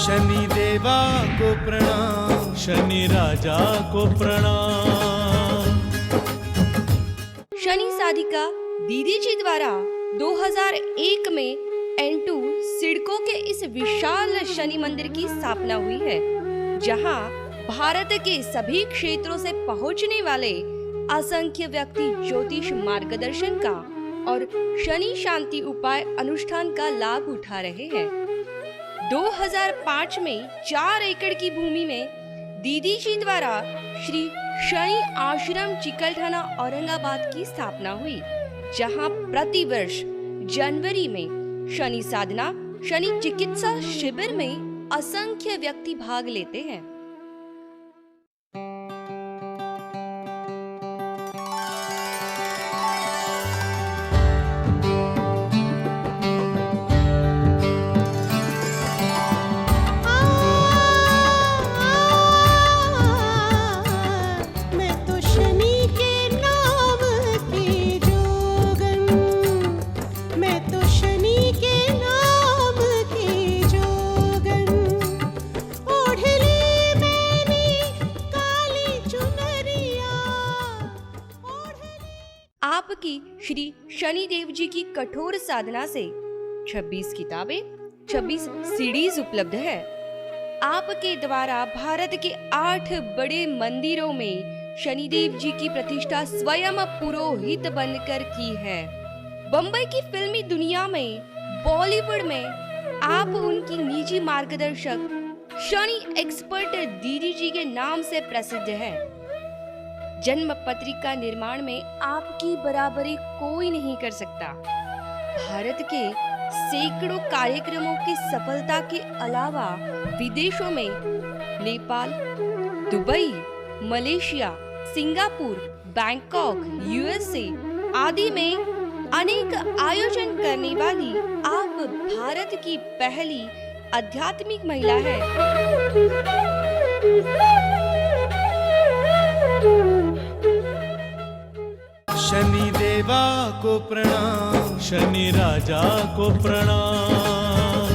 शनि देवा को प्रणाम, शनि राजा को प्रणाम। शनि साधिका दीदी जी द्वारा 2001 में N2 सिडको के इस विशाल शनि मंदिर की स्थापना हुई है, जहां भारत के सभी क्षेत्रों से पहुंचने वाले असंख्य व्यक्ति ज्योतिष मार्गदर्शन का और शनि शांति उपाय अनुष्ठान का लाभ उठा रहे हैं। 2005 में 4 एकड़ की भूमि में दीदी जी द्वारा श्री शनि आश्रम चिकलठाना औरंगाबाद की स्थापना हुई, जहां प्रतिवर्ष जनवरी में शनि साधना, शनि चिकित्सा शिविर में असंख्य व्यक्ति भाग लेते हैं। आपकी श्री शनिदेव जी की कठोर साधना से 26 किताबें, 26 सीडीज उपलब्ध है। आपके द्वारा भारत के 8 बड़े मंदिरों में शनिदेव जी की प्रतिष्ठा स्वयं पुरोहित बनकर की है। बम्बई की फिल्मी दुनिया में, बॉलीवुड में आप उनकी निजी मार्गदर्शक शनि एक्सपर्ट दीदी जी के नाम से प्रसिद्ध है। जन्म पत्रिका निर्माण में आपकी बराबरी कोई नहीं कर सकता। भारत के सैकड़ों कार्यक्रमों की सफलता के अलावा विदेशों में Nepal, Dubai, Malaysia, Singapore, Bangkok, USA आदि में अनेक आयोजन करने वाली आप भारत की पहली आध्यात्मिक महिला है। शनि देवा को प्रणाम, शनि राजा को प्रणाम।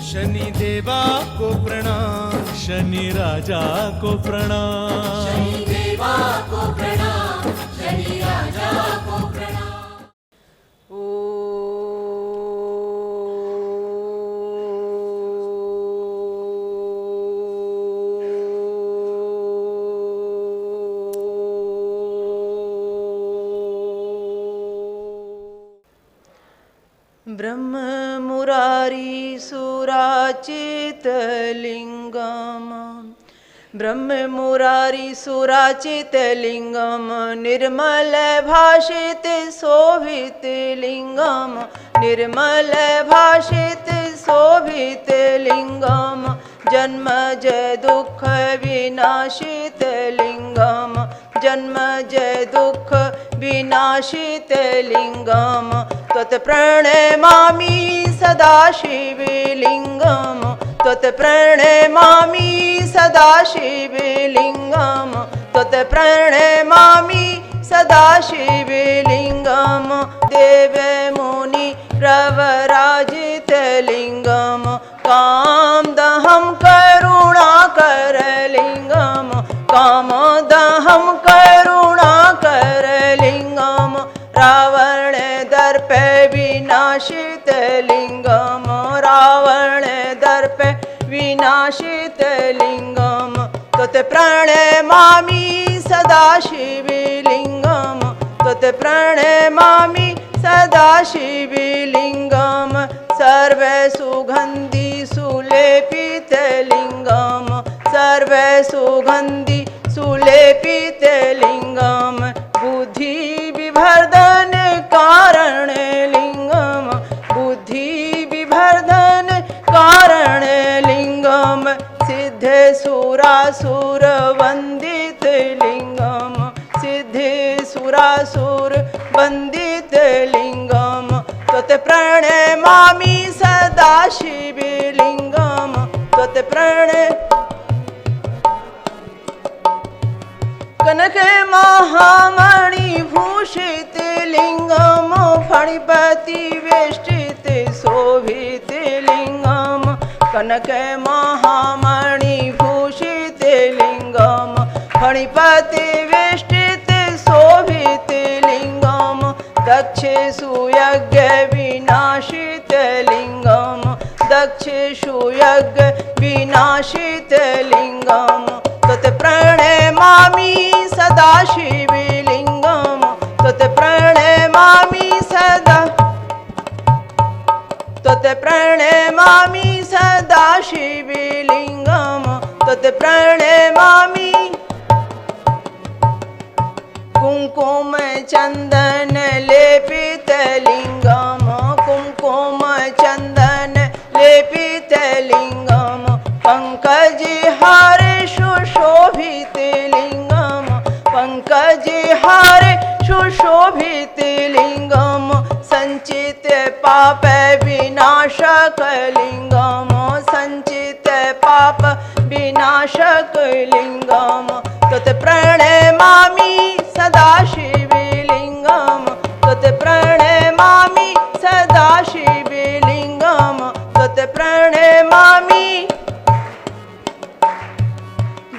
शनि देवा को प्रणाम, शनि राजा को प्रणाम। शनि देवा को प्रणाम, शनि राजा को प्रणाम। ब्रह्म मुरारी सुराचित लिंगम, ब्रह्म मुरारी सुराचित लिंगम, निर्मल भाषित शोभित लिंगम, निर्मल भाषित शोभित लिंगम, जन्मज दुख विनाशित लिंगम, जन्मज दुख विनाशित लिंगम, त्वत्प्रणमामि सदा शिवलिंगम, त्वत्प्रणमामि सदा शिवलिंगम, त्वत्प्रणमामि सदा शिवलिंगम, देव मुनि प्रवराजित लिंगम, कामदहं करुणाकर लिंगम, कामदहं करुणाकर लिंगम, रावण दर्प विनाशित लिंगम, रावण दर्प विनाशित लिंगम, त्वत्प्रणमामि सदा शिवलिंगम, त्वत्प्रणमामि सदा शिवलिंगम, सर्व सुगंधि सुलेपित लिंगम, सर्व सुगंधि सुलेपित लिंगम, बुद्धि विवर्धन कारण लिंगम, बुद्धि विवर्धन कारण लिंगम, सिद्ध सुरासुर वंदित लिंगम, सिद्ध सुरासुर वंदित लिंगम, त्वत्प्रणमामि सदा शिवलिंगम, कनक महामणि भूषित लिंगम, फणिपति वेष्टित शोभित लिंगम, कनक महामणि भूषित लिंगम फणिपति वेष्टित शोभित लिंगम दक्षे सुयज्ञ विनाशित लिंगम दक्षे सुयज्ञ विनाशित लिंगम तत् प्रणमामि सदा शिवलिंगम तत् प्रणमामि सदा तत् प्रणमामि सदा शिवलिंगम तत् प्रणमामि कुंकुम चंदन लेपित लिंगम कुंकुम चंदन लेपित लिंगम पंकज हार सुशोभित लिंगम पंकज हार सुशोभित लिंगम संचित पाप विनाशक लिंगम संचित पाप विनाशक लिंगम तत् प्रणमामि सदा शिवलिंगम तत् प्रणमामि सदा शिवलिंगम तत् प्रणमामि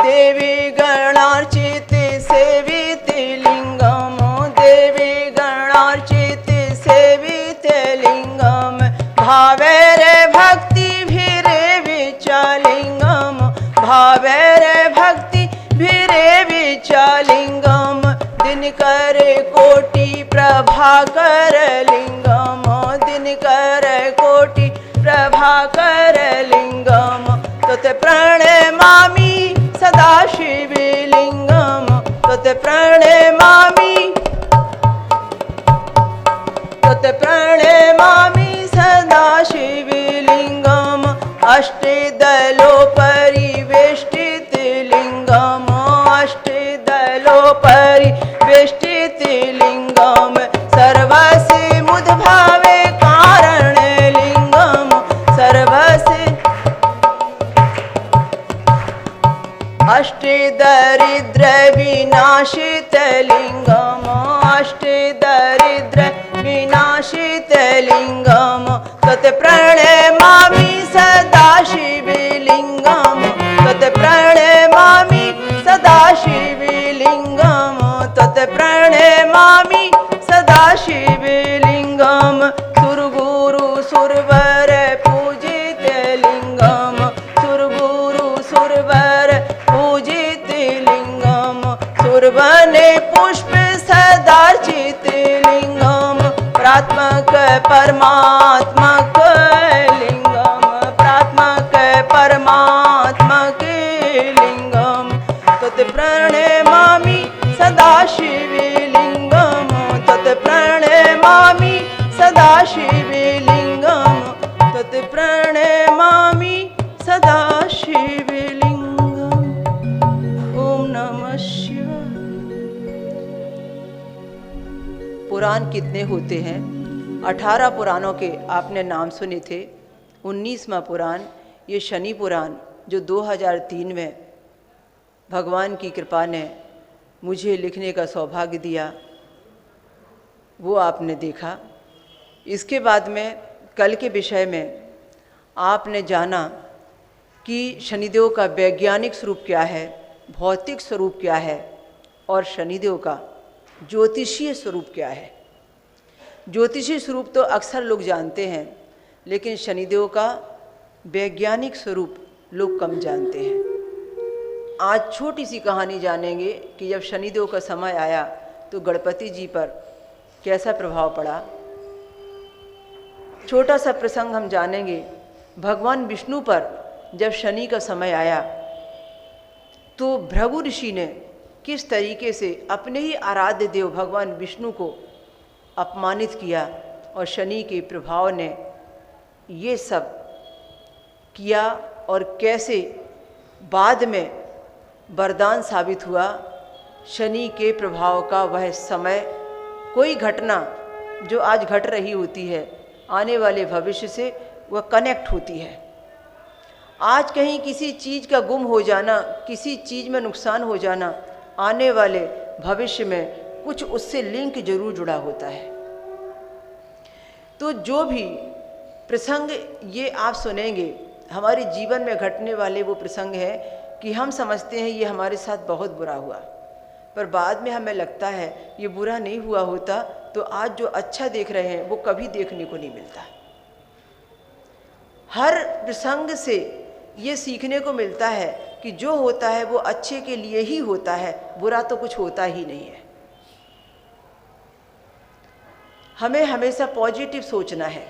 देवी गणार्चित सेवित लिंगम देवी गणार्चित सेवित लिंगम भावे रे भक्ति भीरे विचालिंगम भावे रे भक्ति भीरे विचालिंगम दिनकर कोटि प्रभाकर लिंगम दिनकर कोटि प्रभाकर लिंगम तत् प्रणमामि सदा शिवलिंगम तत् प्रणमामि तत् प्रणमामि सदा शिवलिंगम अष्टदलो परिवेष्टित लिंगम अष्टदलो परिवेष्टित लिंगम सर्वस्य मुद्भावे कारण लिंगम सर्वस्य अष्टदरिद्र विनाशित लिंगम अष्टदरिद्र विनाशित लिंगम तत् प्रणमामि सदा शिवलिंगम तत् प्रणमामि सदा शिवलिंगम तत् प्रणमामि सदा शिवलिंगम सुरगुरु सुरवर पूजित लिंगम सुरगुरु सुरवर पूजित लिंगम सुरवने पुष्प सदार्चित लिंगम प्रात्मक परमात्मक लिंगम प्रात्मक परमात्मक लिंगम तत् प्रणमामि सदा शिवलिंगम तत् प्रणमामि सदा शिवलिंगम तत् प्रणमामि सदा शिवलिंगम। ओम नमः शिवाय। पुराण कितने होते हैं? 18 पुराणों के आपने नाम सुने थे। 19वां पुराण ये शनि पुराण जो 2003 में भगवान की कृपा ने मुझे लिखने का सौभाग्य दिया वो आपने देखा। इसके बाद में कल के विषय में आपने जाना कि शनिदेव का वैज्ञानिक स्वरूप क्या है, भौतिक स्वरूप क्या है और शनिदेव का ज्योतिषीय स्वरूप क्या है। ज्योतिषीय स्वरूप तो अक्सर लोग जानते हैं, लेकिन शनिदेव का वैज्ञानिक स्वरूप लोग कम जानते हैं। आज छोटी सी कहानी जानेंगे कि जब शनिदेव का समय आया तो गणपति जी पर कैसा प्रभाव पड़ा। छोटा सा प्रसंग हम जानेंगे। भगवान विष्णु पर जब शनि का समय आया तो भृगु ऋषि ने किस तरीके से अपने ही आराध्य देव भगवान विष्णु को अपमानित किया और शनि के प्रभाव ने ये सब किया और कैसे बाद में वरदान साबित हुआ। शनि के प्रभाव का वह समय, कोई घटना जो आज घट रही होती है आने वाले भविष्य से वह कनेक्ट होती है। आज कहीं किसी चीज़ का गुम हो जाना, किसी चीज़ में नुकसान हो जाना, आने वाले भविष्य में कुछ उससे लिंक जरूर जुड़ा होता है। तो जो भी प्रसंग ये आप सुनेंगे, हमारे जीवन में घटने वाले वो प्रसंग है कि हम समझते हैं ये हमारे साथ बहुत बुरा हुआ, पर बाद में हमें लगता है ये बुरा नहीं हुआ होता तो आज जो अच्छा देख रहे हैं वो कभी देखने को नहीं मिलता। हर प्रसंग से ये सीखने को मिलता है कि जो होता है वो अच्छे के लिए ही होता है, बुरा तो कुछ होता ही नहीं है। हमें हमेशा पॉजिटिव सोचना है।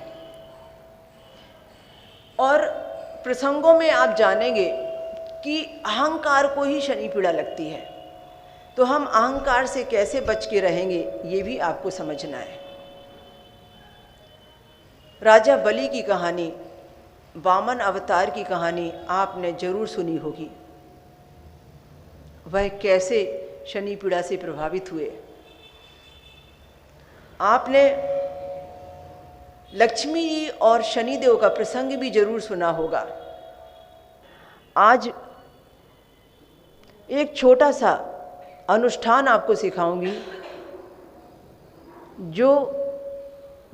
और प्रसंगों में आप जानेंगे कि अहंकार को ही शनि पीड़ा लगती है, तो हम अहंकार से कैसे बच के रहेंगे ये भी आपको समझना है। राजा बलि की कहानी, वामन अवतार की कहानी आपने जरूर सुनी होगी। वह कैसे शनि पीड़ा से प्रभावित हुए। आपने लक्ष्मी जी और शनिदेव का प्रसंग भी जरूर सुना होगा। आज एक छोटा सा अनुष्ठान आपको सिखाऊंगी जो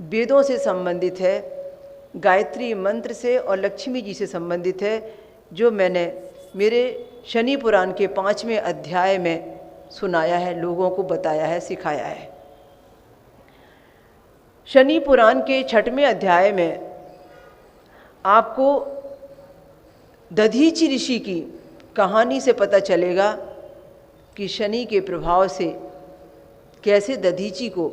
वेदों से संबंधित है, गायत्री मंत्र से और लक्ष्मी जी से संबंधित है, जो मैंने मेरे शनि पुराण के 5वें अध्याय में सुनाया है, लोगों को बताया है, सिखाया है। शनि पुराण के 6वें अध्याय में आपको दधीचि ऋषि की कहानी से पता चलेगा कि शनि के प्रभाव से कैसे दधीचि को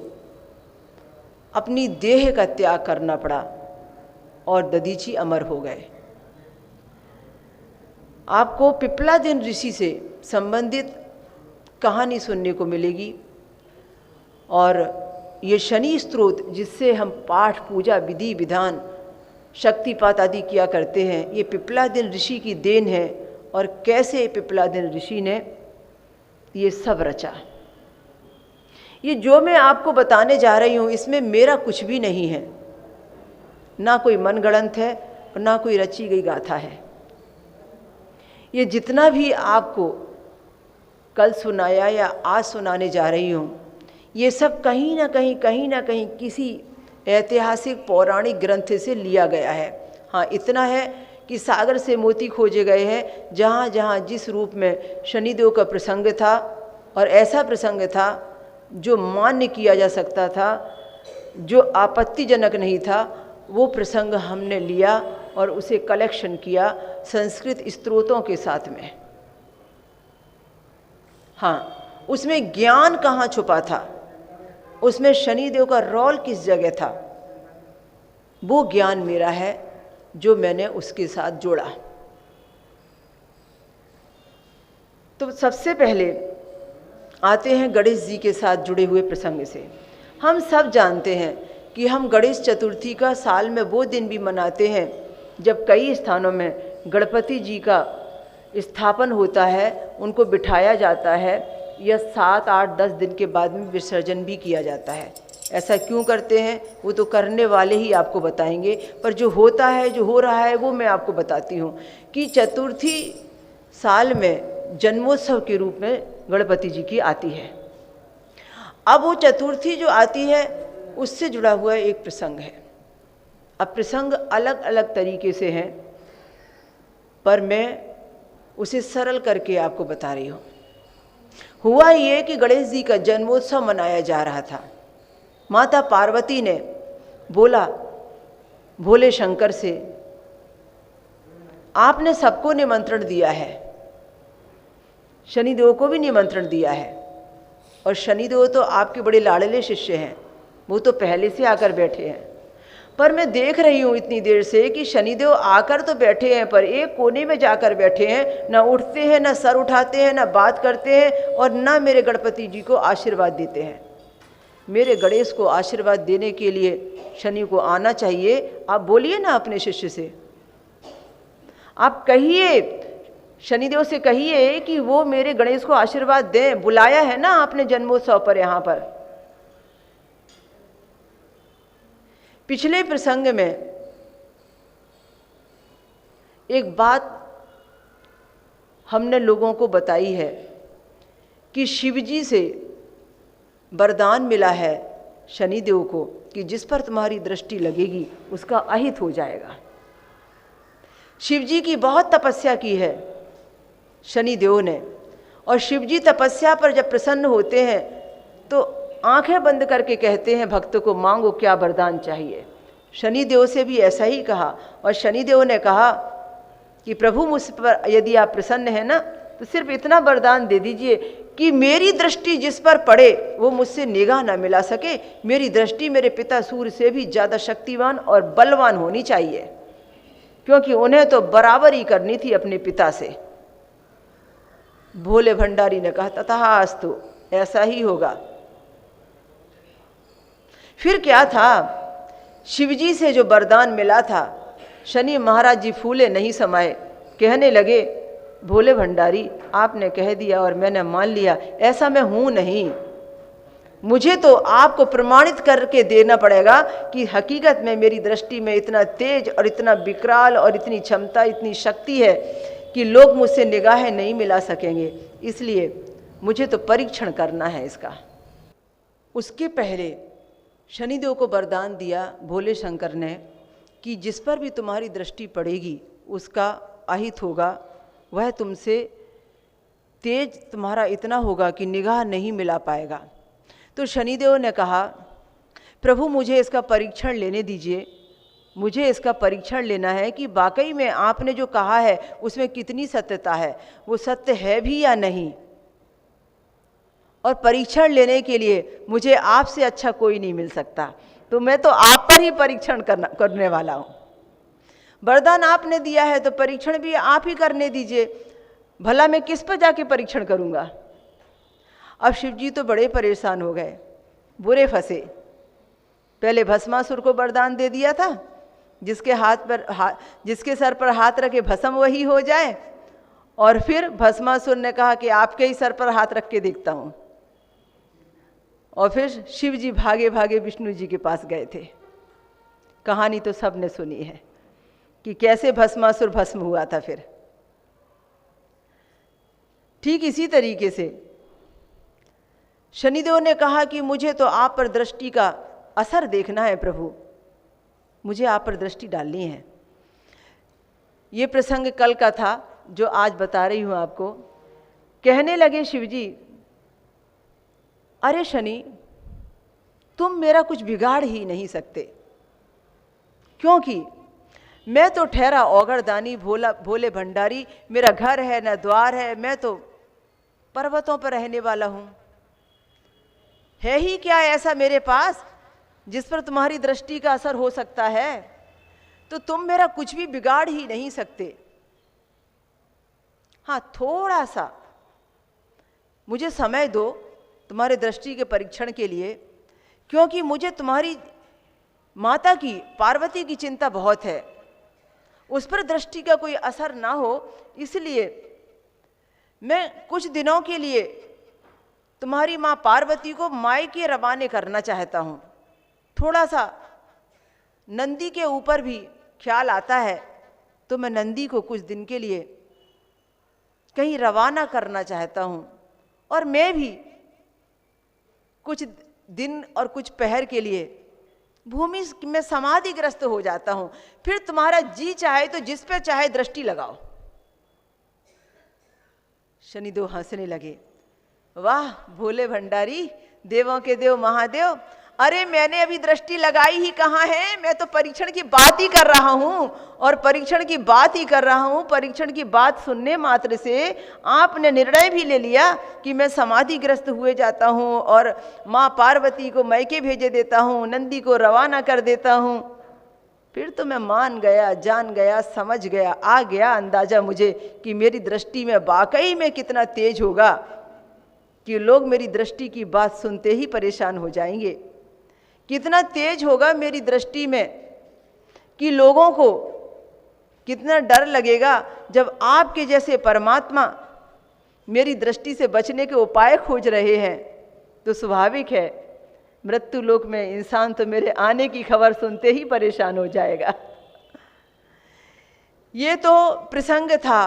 अपनी देह का त्याग करना पड़ा और दधीचि अमर हो गए। आपको पिप्लादिन ऋषि से संबंधित कहानी सुनने को मिलेगी। और ये शनि स्तोत्र जिससे हम पाठ, पूजा, विधि विधान, शक्तिपात आदि किया करते हैं, ये पिप्लादिन ऋषि की देन है। और कैसे पिप्लादिन ऋषि ने ये सब रचा। ये जो मैं आपको बताने जा रही हूँ इसमें मेरा कुछ भी नहीं है, ना कोई मनगढ़ंत है और ना कोई रची गई गाथा है। ये जितना भी आपको कल सुनाया या आज सुनाने जा रही हूँ, ये सब कहीं ना कहीं किसी ऐतिहासिक पौराणिक ग्रंथ से लिया गया है। हाँ, इतना है कि सागर से मोती खोजे गए हैं, जहाँ जहाँ जिस रूप में शनिदेव का प्रसंग था और ऐसा प्रसंग था जो मान्य किया जा सकता था, जो आपत्तिजनक नहीं था, वो प्रसंग हमने लिया और उसे कलेक्शन किया संस्कृत स्त्रोतों के साथ में। हाँ, उसमें ज्ञान कहाँ छुपा था, उसमें शनिदेव का रोल किस जगह था, वो ज्ञान मेरा है जो मैंने उसके साथ जोड़ा। तो सबसे पहले आते हैं गणेश जी के साथ जुड़े हुए प्रसंग से। हम सब जानते हैं कि हम गणेश चतुर्थी का साल में वो दिन भी मनाते हैं जब कई स्थानों में गणपति जी का स्थापन होता है, उनको बिठाया जाता है, या 7, 8, 10 दिन के बाद में विसर्जन भी किया जाता है। ऐसा क्यों करते हैं वो तो करने वाले ही आपको बताएंगे, पर जो होता है, जो हो रहा है, वो मैं आपको बताती हूँ कि चतुर्थी साल में जन्मोत्सव के रूप में गणपति जी की आती है। अब वो चतुर्थी जो आती है उससे जुड़ा हुआ एक प्रसंग है। अब प्रसंग अलग अलग तरीके से हैं, पर मैं उसे सरल करके आपको बता रही हूँ। हुआ ये कि गणेश जी का जन्मोत्सव मनाया जा रहा था। माता पार्वती ने बोला भोले शंकर से, आपने सबको निमंत्रण दिया है, शनिदेव को भी निमंत्रण दिया है, और शनिदेव तो आपके बड़े लाडले शिष्य हैं, वो तो पहले से आकर बैठे हैं। पर मैं देख रही हूँ इतनी देर से कि शनिदेव आकर तो बैठे हैं, पर एक कोने में जाकर बैठे हैं, ना उठते हैं, ना सर उठाते हैं, ना बात करते हैं, और ना मेरे गणपति जी को आशीर्वाद देते हैं। मेरे गणेश को आशीर्वाद देने के लिए शनि को आना चाहिए। आप बोलिए ना अपने शिष्य से, आप कहिए, शनिदेव से कहिए कि वो मेरे गणेश को आशीर्वाद दें। बुलाया है ना आपने जन्मोत्सव पर। यहाँ पर पिछले प्रसंग में एक बात हमने लोगों को बताई है कि शिवजी से वरदान मिला है शनिदेव को कि जिस पर तुम्हारी दृष्टि लगेगी उसका अहित हो जाएगा। शिव जी की बहुत तपस्या की है शनिदेव ने, और शिव जी तपस्या पर जब प्रसन्न होते हैं तो आंखें बंद करके कहते हैं भक्त को, मांगो क्या वरदान चाहिए। शनिदेव से भी ऐसा ही कहा, और शनिदेव ने कहा कि प्रभु मुझ पर यदि आप प्रसन्न हैं ना, तो सिर्फ इतना वरदान दे दीजिए कि मेरी दृष्टि जिस पर पड़े वो मुझसे निगाह ना मिला सके। मेरी दृष्टि मेरे पिता सूर्य से भी ज़्यादा शक्तिवान और बलवान होनी चाहिए, क्योंकि उन्हें तो बराबरी करनी थी अपने पिता से। भोले भंडारी ने कहा तथास्तु, ऐसा ही होगा। फिर क्या था, शिवजी से जो वरदान मिला था, शनि महाराज जी फूले नहीं समाये, कहने लगे भोले भंडारी आपने कह दिया और मैंने मान लिया, ऐसा मैं हूं नहीं। मुझे तो आपको प्रमाणित करके देना पड़ेगा कि हकीकत में मेरी दृष्टि में इतना तेज और इतना विकराल और इतनी क्षमता, इतनी शक्ति है कि लोग मुझसे निगाहें नहीं मिला सकेंगे। इसलिए मुझे तो परीक्षण करना है इसका। उसके पहले शनिदेव को वरदान दिया भोले शंकर ने कि जिस पर भी तुम्हारी दृष्टि पड़ेगी उसका अहित होगा, वह तुमसे तेज तुम्हारा इतना होगा कि निगाह नहीं मिला पाएगा। तो शनिदेव ने कहा प्रभु मुझे इसका परीक्षण लेने दीजिए, मुझे इसका परीक्षण लेना है कि वाकई में आपने जो कहा है उसमें कितनी सत्यता है, वो सत्य है भी या नहीं। और परीक्षण लेने के लिए मुझे आपसे अच्छा कोई नहीं मिल सकता, तो मैं तो आप पर ही परीक्षण करने वाला हूँ। वरदान आपने दिया है तो परीक्षण भी आप ही करने दीजिए, भला मैं किस पर जाके परीक्षण करूँगा। अब शिव जी तो बड़े परेशान हो गए, बुरे फंसे। पहले भस्मासुर को वरदान दे दिया था, जिसके सर पर हाथ रखे भस्म वही हो जाए, और फिर भस्मासुर ने कहा कि आपके ही सर पर हाथ रख के देखता हूँ। और फिर शिव जी भागे भागे विष्णु जी के पास गए थे। कहानी तो सब ने सुनी है कि कैसे भस्मासुर भस्म हुआ था। फिर ठीक इसी तरीके से शनिदेव ने कहा कि मुझे तो आप पर दृष्टि का असर देखना है प्रभु, मुझे आप पर दृष्टि डालनी है। ये प्रसंग कल का था जो आज बता रही हूं आपको। कहने लगे शिवजी, अरे शनि तुम मेरा कुछ बिगाड़ ही नहीं सकते, क्योंकि मैं तो ठहरा औगरदानी भोले भंडारी, मेरा घर है न द्वार है, मैं तो पर्वतों पर रहने वाला हूं। है ही क्या ऐसा मेरे पास जिस पर तुम्हारी दृष्टि का असर हो सकता है, तो तुम मेरा कुछ भी बिगाड़ ही नहीं सकते। हाँ, थोड़ा सा मुझे समय दो तुम्हारे दृष्टि के परीक्षण के लिए, क्योंकि मुझे तुम्हारी माता की पार्वती की चिंता बहुत है, उस पर दृष्टि का कोई असर ना हो, इसलिए मैं कुछ दिनों के लिए तुम्हारी माँ पार्वती को मायके रवाने करना चाहता हूँ। थोड़ा सा नंदी के ऊपर भी ख्याल आता है, तो मैं नंदी को कुछ दिन के लिए कहीं रवाना करना चाहता हूँ, और मैं भी कुछ दिन और कुछ पहर के लिए भूमि में समाधिग्रस्त हो जाता हूँ। फिर तुम्हारा जी चाहे तो जिस पे चाहे दृष्टि लगाओ। शनिदेव हंसने लगे, वाह भोले भंडारी, देवों के देव महादेव, अरे मैंने अभी दृष्टि लगाई ही कहाँ है, मैं तो परीक्षण की बात ही कर रहा हूँ, और परीक्षण की बात ही कर रहा हूँ। परीक्षण की बात सुनने मात्र से आपने निर्णय भी ले लिया कि मैं समाधिग्रस्त हुए जाता हूँ और माँ पार्वती को मैके भेजे देता हूँ, नंदी को रवाना कर देता हूँ। फिर तो मैं मान गया, जान गया, समझ गया, आ गया अंदाजा मुझे कि मेरी दृष्टि में वाकई में कितना तेज होगा कि लोग मेरी दृष्टि की बात सुनते ही परेशान हो जाएंगे। कितना तेज होगा मेरी दृष्टि में कि लोगों को कितना डर लगेगा जब आपके जैसे परमात्मा मेरी दृष्टि से बचने के उपाय खोज रहे हैं। तो स्वाभाविक है मृत्यु लोक में इंसान तो मेरे आने की खबर सुनते ही परेशान हो जाएगा। ये तो प्रसंग था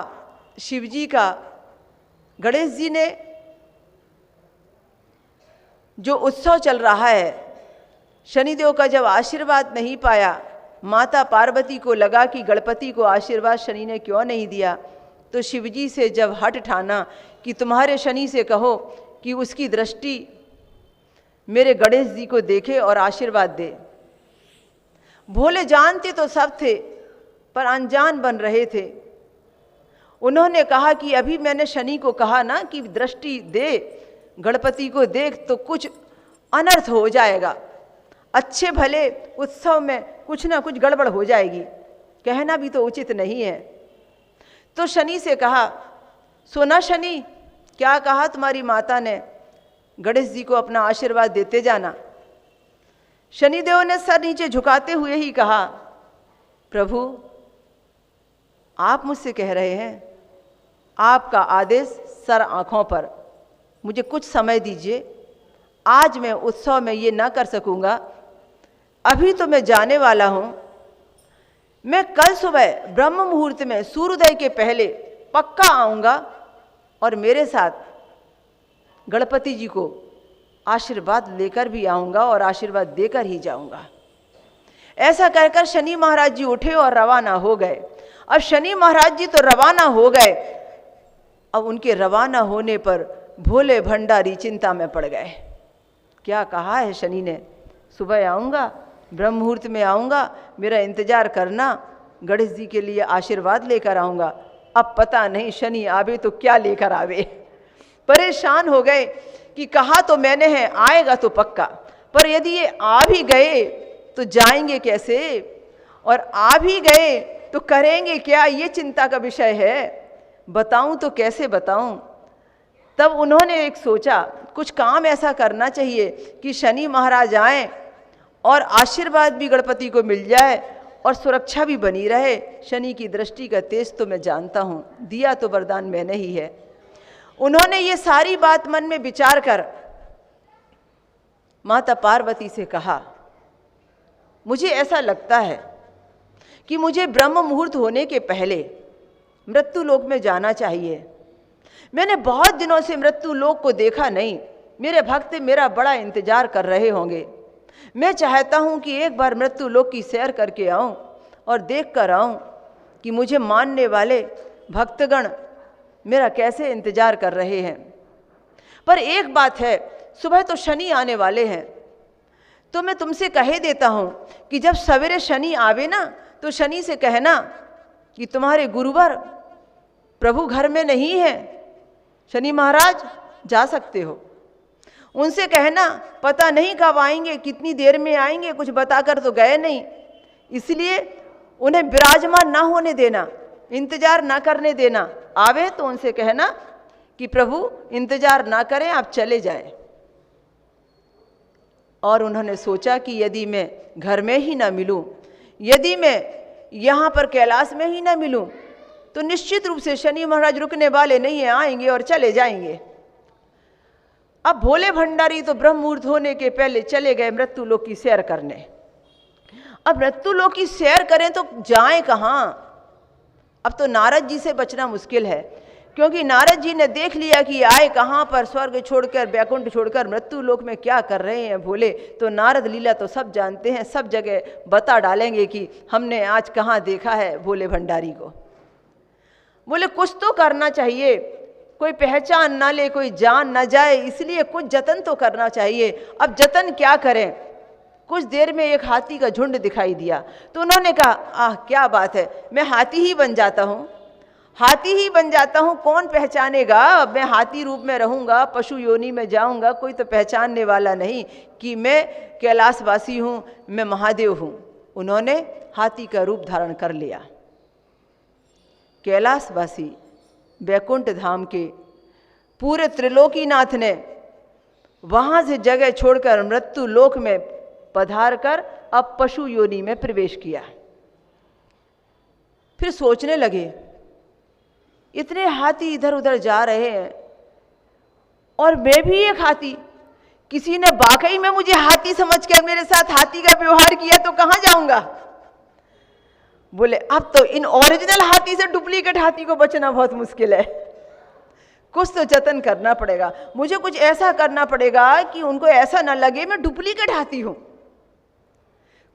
शिवजी का। गणेश जी ने जो उत्सव चल रहा है, शनिदेव का जब आशीर्वाद नहीं पाया माता पार्वती को लगा कि गणपति को आशीर्वाद शनि ने क्यों नहीं दिया, तो शिवजी से जब हठ ठाना कि तुम्हारे शनि से कहो कि उसकी दृष्टि मेरे गणेश जी को देखे और आशीर्वाद दे। भोले जानते तो सब थे पर अनजान बन रहे थे। उन्होंने कहा कि अभी मैंने शनि को कहा ना कि दृष्टि दे, गणपति को देख, तो कुछ अनर्थ हो जाएगा, अच्छे भले उत्सव में कुछ ना कुछ गड़बड़ हो जाएगी, कहना भी तो उचित नहीं है। तो शनि से कहा, सुना शनि, क्या कहा तुम्हारी माता ने? गणेश जी को अपना आशीर्वाद देते जाना। शनिदेव ने सर नीचे झुकाते हुए ही कहा, प्रभु आप मुझसे कह रहे हैं, आपका आदेश सर आंखों पर, मुझे कुछ समय दीजिए, आज मैं उत्सव में ये ना कर सकूंगा, अभी तो मैं जाने वाला हूं। मैं कल सुबह ब्रह्म मुहूर्त में सूर्योदय के पहले पक्का आऊंगा और मेरे साथ गणपति जी को आशीर्वाद लेकर भी आऊंगा और आशीर्वाद देकर ही जाऊंगा। ऐसा कहकर शनि महाराज जी उठे और रवाना हो गए। अब शनि महाराज जी तो रवाना हो गए। अब उनके रवाना होने पर भोले भंडारी चिंता में पड़ गए। क्या कहा है शनि ने? सुबह आऊँगा, ब्रह्म मुहूर्त में आऊँगा, मेरा इंतजार करना, गणेश जी के लिए आशीर्वाद लेकर आऊँगा। अब पता नहीं शनि आवे तो क्या लेकर आवे। परेशान हो गए कि कहा तो मैंने है आएगा तो पक्का, पर यदि ये आ भी गए तो जाएंगे कैसे, और आ भी गए तो करेंगे क्या, ये चिंता का विषय है। बताऊं तो कैसे बताऊं। तब उन्होंने एक सोचा, कुछ काम ऐसा करना चाहिए कि शनि महाराज आए और आशीर्वाद भी गणपति को मिल जाए और सुरक्षा भी बनी रहे। शनि की दृष्टि का तेज तो मैं जानता हूँ, दिया तो वरदान मैंने ही है। उन्होंने ये सारी बात मन में विचार कर माता पार्वती से कहा, मुझे ऐसा लगता है कि मुझे ब्रह्म मुहूर्त होने के पहले मृत्यु लोक में जाना चाहिए। मैंने बहुत दिनों से मृत्यु लोक को देखा नहीं, मेरे भक्त मेरा बड़ा इंतजार कर रहे होंगे। मैं चाहता हूं कि एक बार मृत्यु लोक की सैर करके आऊं और देख कर आऊं कि मुझे मानने वाले भक्तगण मेरा कैसे इंतजार कर रहे हैं। पर एक बात है, सुबह तो शनि आने वाले हैं, तो मैं तुमसे कहे देता हूं कि जब सवेरे शनि आवे ना, तो शनि से कहना कि तुम्हारे गुरुवर प्रभु घर में नहीं है, शनि महाराज जा सकते हो। उनसे कहना पता नहीं कब आएंगे, कितनी देर में आएंगे, कुछ बताकर तो गए नहीं, इसलिए उन्हें विराजमान ना होने देना, इंतजार ना करने देना। आवे तो उनसे कहना कि प्रभु इंतजार ना करें, आप चले जाएं। और उन्होंने सोचा कि यदि मैं घर में ही ना मिलूं, यदि मैं यहाँ पर कैलाश में ही ना मिलूं, तो निश्चित रूप से शनि महाराज रुकने वाले नहीं है, आएंगे और चले जाएंगे। अब भोले भंडारी तो ब्रह्म मुहूर्त होने के पहले चले गए मृत्यु लोक की सैर करने। अब मृत्यु लोक की सैर करें तो जाएं कहाँ? अब तो नारद जी से बचना मुश्किल है, क्योंकि नारद जी ने देख लिया कि आए कहाँ पर, स्वर्ग छोड़कर बैकुंठ छोड़कर मृत्यु लोक में क्या कर रहे हैं भोले। तो नारद लीला तो सब जानते हैं, सब जगह बता डालेंगे कि हमने आज कहाँ देखा है भोले भंडारी को। बोले कुछ तो करना चाहिए, कोई पहचान ना ले, कोई जान ना जाए, इसलिए कुछ जतन तो करना चाहिए। अब जतन क्या करें? कुछ देर में एक हाथी का झुंड दिखाई दिया, तो उन्होंने कहा, आह क्या बात है, मैं हाथी ही बन जाता हूँ, हाथी ही बन जाता हूँ, कौन पहचानेगा? मैं हाथी रूप में रहूँगा, पशु योनि में जाऊँगा, कोई तो पहचानने वाला नहीं कि मैं कैलाशवासी हूँ, मैं महादेव हूँ। उन्होंने हाथी का रूप धारण कर लिया। कैलाशवासी बैकुंठ धाम के पूरे त्रिलोकीनाथ ने वहाँ से जगह छोड़कर मृत्यु लोक में पधार कर अब पशु योनि में प्रवेश किया। फिर सोचने लगे, इतने हाथी इधर उधर जा रहे हैं और मैं भी एक हाथी, किसी ने वाकई में मुझे हाथी समझकर मेरे साथ हाथी का व्यवहार किया तो कहाँ जाऊंगा? बोले अब तो इन ओरिजिनल हाथी से डुप्लीकेट हाथी को बचना बहुत मुश्किल है, कुछ तो जतन करना पड़ेगा, मुझे कुछ ऐसा करना पड़ेगा कि उनको ऐसा ना लगे मैं डुप्लीकेट हाथी हूं।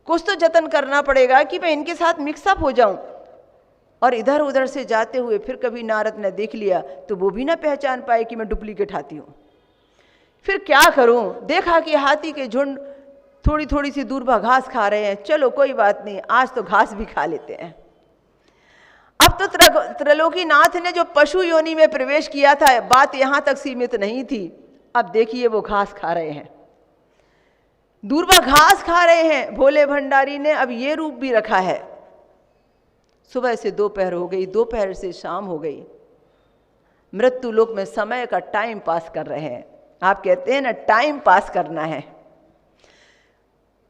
कुछ तो जतन करना पड़ेगा कि मैं इनके साथ मिक्सअप हो जाऊं। और इधर उधर से जाते हुए फिर कभी नारद ने देख लिया तो वो भी ना पहचान पाए कि मैं डुप्लीकेट हाथी हूं। फिर क्या करूं, देखा कि हाथी के झुंड थोड़ी थोड़ी सी दूर पर घास खा रहे हैं, चलो कोई बात नहीं, आज तो घास भी खा लेते हैं। अब तो त्रैलोकीनाथ ने जो पशु योनि में प्रवेश किया था, बात यहां तक सीमित नहीं थी। अब देखिए वो घास खा रहे हैं, दूर पर घास खा रहे हैं। भोले भंडारी ने अब ये रूप भी रखा है। सुबह से दोपहर हो गई, दोपहर से शाम हो गई, मृत्यु लोक में समय का टाइम पास कर रहे हैं। आप कहते हैं ना, टाइम पास करना है।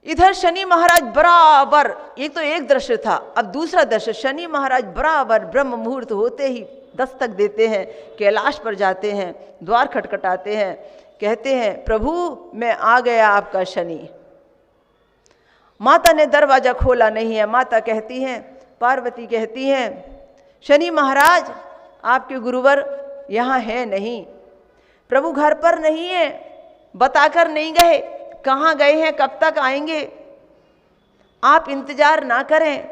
इधर शनि महाराज बराबर, एक तो एक दृश्य था, अब दूसरा दृश्य, शनि महाराज बराबर ब्रह्म मुहूर्त होते ही दस्तक देते हैं, कैलाश पर जाते हैं, द्वार खटखटाते हैं, कहते हैं प्रभु मैं आ गया आपका शनि। माता ने दरवाजा खोला नहीं है। माता कहती हैं, पार्वती कहती हैं, शनि महाराज आपके गुरुवर यहाँ है नहीं, प्रभु घर पर नहीं है, बताकर नहीं गए, कहाँ गए हैं, कब तक आएंगे, आप इंतजार ना करें,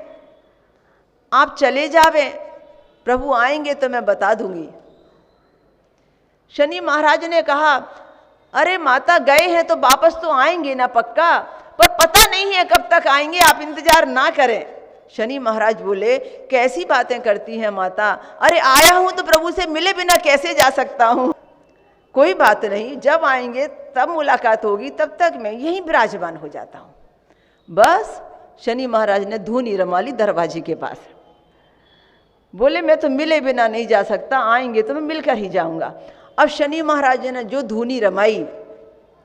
आप चले जावें, प्रभु आएंगे तो मैं बता दूंगी। शनि महाराज ने कहा, अरे माता गए हैं तो वापस तो आएंगे ना पक्का, पर पता नहीं है कब तक आएंगे, आप इंतजार ना करें। शनि महाराज बोले, कैसी बातें करती हैं माता, अरे आया हूं तो प्रभु से मिले बिना कैसे जा सकता हूं। कोई बात नहीं, जब आएंगे तब मुलाकात होगी, तब तक मैं यहीं विराजमान हो जाता हूं। बस शनि महाराज ने धूनी रमा ली दरवाजे के पास। बोले मैं तो मिले बिना नहीं जा सकता, आएंगे तो मैं मिलकर ही जाऊंगा। अब शनि महाराज ने जो धूनी रमाई,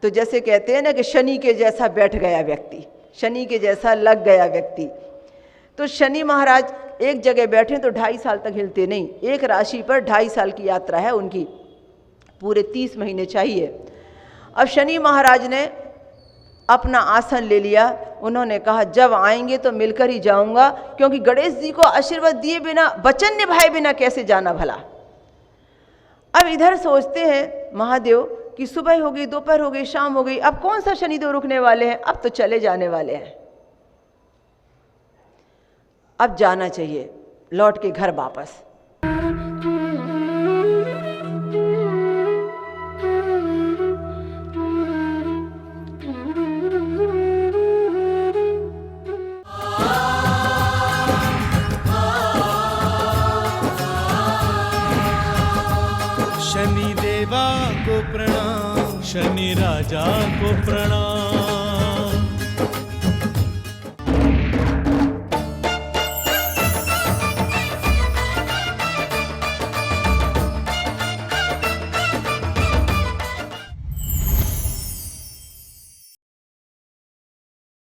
तो जैसे कहते हैं ना कि शनि के जैसा बैठ गया व्यक्ति, शनि के जैसा लग गया व्यक्ति। तो शनि महाराज एक जगह बैठे तो 2.5 साल तक हिलते नहीं। एक राशि पर 2.5 साल की यात्रा है उनकी, पूरे 30 महीने चाहिए। अब शनि महाराज ने अपना आसन ले लिया। उन्होंने कहा जब आएंगे तो मिलकर ही जाऊंगा, क्योंकि गणेश जी को आशीर्वाद दिए बिना, वचन निभाए बिना कैसे जाना भला। अब इधर सोचते हैं महादेव कि सुबह हो गई, दोपहर हो गई, शाम हो गई, अब कौन सा शनिदेव रुकने वाले हैं, अब तो चले जाने वाले हैं, अब जाना चाहिए लौट के घर वापस। शनि देवा को प्रणाम, शनि राजा को प्रणाम।